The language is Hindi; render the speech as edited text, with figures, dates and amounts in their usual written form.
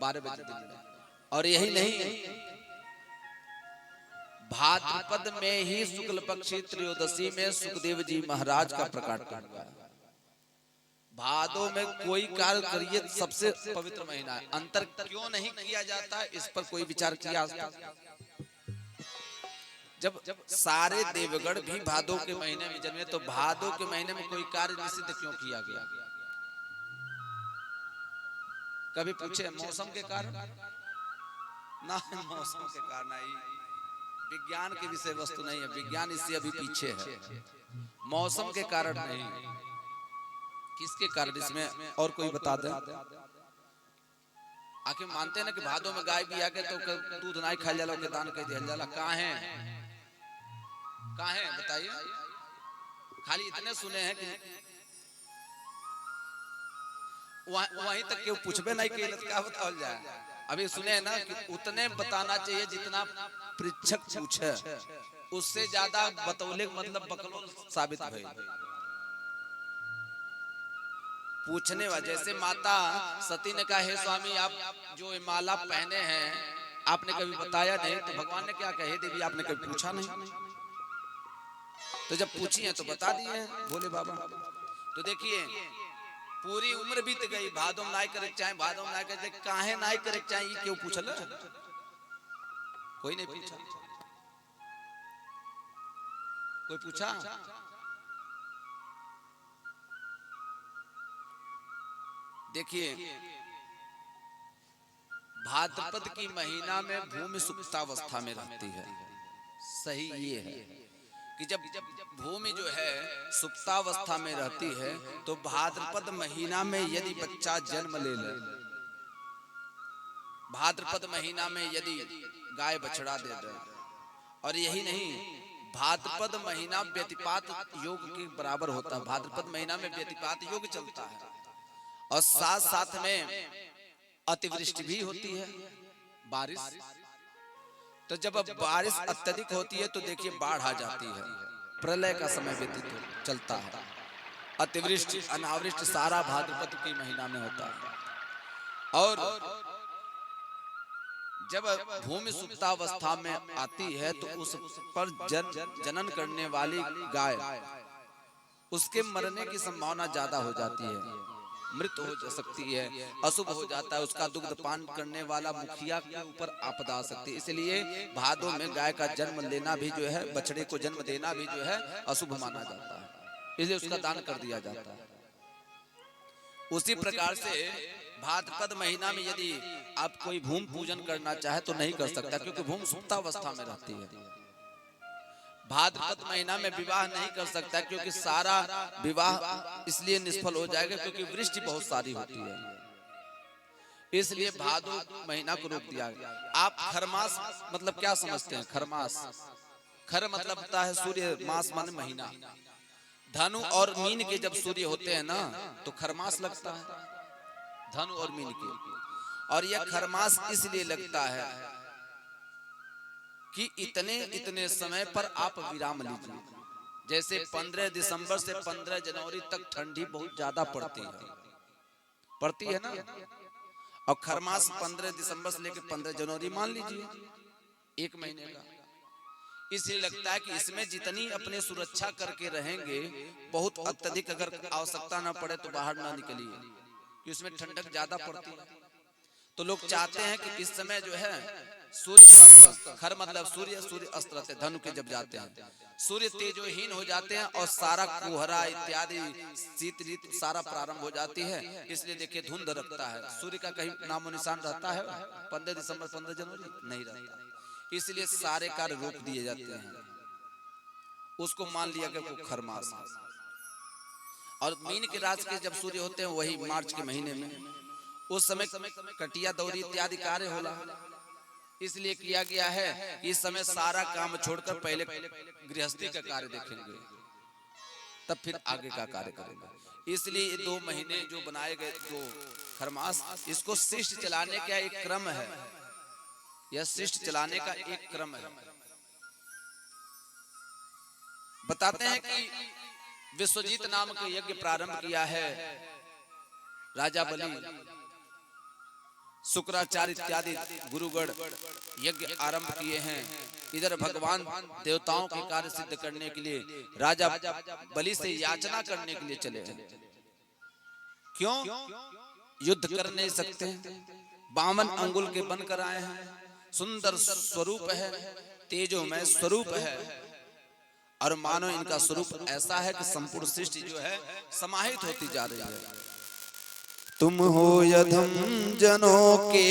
12 बजे दिन में। और यही नहीं, भाद्रपद में ही शुक्ल पक्षी त्रयोदशी में सुखदेव जी महाराज का प्रकाशन हुआ। भादों में कोई कार्य करिए, सबसे पवित्र महीना है, अंतर क्यों नहीं किया जाता इस पर कोई विचार किया? जब सारे देवगण भी भादों के महीने में जन्मे, तो भादों के महीने में कोई कार्य निषिद्ध क्यों किया गया? कभी पूछे? मौसम के कारण ना, मौसम के कारण नहीं, विज्ञान की विषय वस्तु नहीं है, विज्ञान इससे अभी पीछे है। मौसम के कारण नहीं, किसके कारण इसमें और कोई बता दे? आखिर मानते हैं ना कि भादों में गाय भी आके तो दूध नहीं खाया जाला, के दान कर दिया जाला। कहाँ है, कहाँ है बताइए? खाली इतने सुने हैं कि वहीं तक क्यों पूछबे नहीं कि क्या बताओ जाए। अभी सुने हैं ना कि उतने बताना चाहिए जितना परीक्षक पूछे, उससे ज्यादा बतौले मतलब बकलोल साबित भई। पूछने वाले जैसे माता सती ने कहा, हे स्वामी आप जो माला पहने हैं आपने कभी बताया नहीं, तो भगवान ने क्या कहे, देवी आपने कभी पूछा नहीं, तो जब पूछी है तो बता दिए भोले बाबा। तो देखिए पूरी उम्र बीत गई, भादों नाई करे चाहे, भादों नाई करे काहे नाई करे चाहे, ये क्यों पूछल? कोई नहीं पूछा, कोई पूछा? देखिए भाद्रपद की महीना में भूमि सुप्तावस्था में रहती है। सही ये है कि जब भूमि जो है सुप्तावस्था में रहती है, तो भाद्रपद महीना में यदि बच्चा जन्म ले ले, भाद्रपद महीना में यदि गाय बछड़ा दे दे, और यही नहीं भाद्रपद महीना व्यतिपात योग के बराबर होता है। भाद्रपद महीना में व्यतिपात योग चलता है, और साथ साथ में अतिवृष्टि भी होती है, बारिश। तो जब बारिश अत्यधिक होती है तो देखिए बाढ़ आ जाती है, प्रलय का समय व्यतीत चलता है। अतिवृष्टि अनावृष्टि सारा भाद्रपद के महीना में होता है। और जब भूमि सुप्तावस्था में आती है तो उस पर जनन करने वाली गाय, उसके मरने की संभावना ज्यादा हो जाती है, मृत हो सकती है, अशुभ हो जाता है, उसका दुग्ध पान करने वाला मुखिया के ऊपर आपदा आ सकती है। इसलिए भादों में गाय का जन्म लेना भी जो है, बछड़े को जन्म देना भी जो है अशुभ माना जाता है, इसलिए उसका दान कर दिया जाता है। उसी प्रकार से भाद्रपद महीना में यदि आप कोई भूमि पूजन करना चाहे तो नहीं कर सकता, क्योंकि भूमि सुप्तावस्था में रहती है। भाद्रपद महीना में विवाह नहीं कर सकता, क्योंकि सारा विवाह इसलिए निष्फल हो जाएगा क्योंकि वृष्टि बहुत सारी होती है, इसलिए भादो महीना को रोक दिया गया। आप खरमास मतलब क्या समझते हैं? खरमास, खर मतलब होता है सूर्य, मास माने महीना। धनु और मीन के जब सूर्य होते हैं ना तो खरमास लगता है, धनु और मीन के। और यह खरमास इसलिए लगता है कि इतने इतने समय पर आप विराम लीजिए। जैसे 15 दिसंबर से 15 जनवरी तक ठंडी बहुत ज्यादा पड़ती है ना, और खरमास 15 दिसंबर से लेकर 15 जनवरी मान लीजिए, एक महीने का। इसलिए लगता है कि इसमें जितनी अपने सुरक्षा करके रहेंगे, बहुत अत्यधिक अगर आवश्यकता ना पड़े तो बाहर ना निकलिए, कि उसमें ठंडक ज्यादा पड़ती है। तो लोग चाहते हैं कि इस समय जो है सूर्य अस्त, खर मतलब सूर्य, सूर्य अस्त रहते, धनु के जब जाते हैं सूर्य तेजोहीन हो जाते हैं, और सारा कोहरा इत्यादि शीत ऋतु सारा प्रारंभ हो जाती है। इसलिए देखिए धुंध रखता है, सूर्य का कहीं नामो निशान रहता है 15 दिसंबर 15 जनवरी? नहीं रहता, इसलिए सारे कार्य रोक दिए जाते हैं। उसको मान लिया कि वो खरमास है। और मीन के राशि के जब सूर्य होते हैं वही मार्च के महीने में, उस समय कटिया दौरी इत्यादि कार्य होला, इसलिए किया गया है कि इस समय सारा काम छोड़कर पहले गृहस्थी का कार्य देखेंगे, तब फिर आगे का कार्य करेंगे। इसलिए ये 2 महीने जो बनाए गए, 2 खरमास, इसको शिष्ट चलाने का एक क्रम है, यह शिष्ट चलाने का एक क्रम है। बताते हैं कि विश्वजीत नाम के यज्ञ प्रारंभ किया है राजा बलि शुक्राचार्य इत्यादि गुरुगण यज्ञ आरंभ किए हैं। इधर भगवान देवताओं के कार्य सिद्ध करने के लिए राजा बलि से याचना करने के लिए चले हैं। क्यों? युद्ध कर नहीं सकते, 52 अंगुल के बनकर आए हैं, सुंदर स्वरूप है, तेजोमय स्वरूप है, और मानो इनका स्वरूप ऐसा है कि संपूर्ण सृष्टि जो है समाहित होती जा रही है। तुम हो यधम जनों के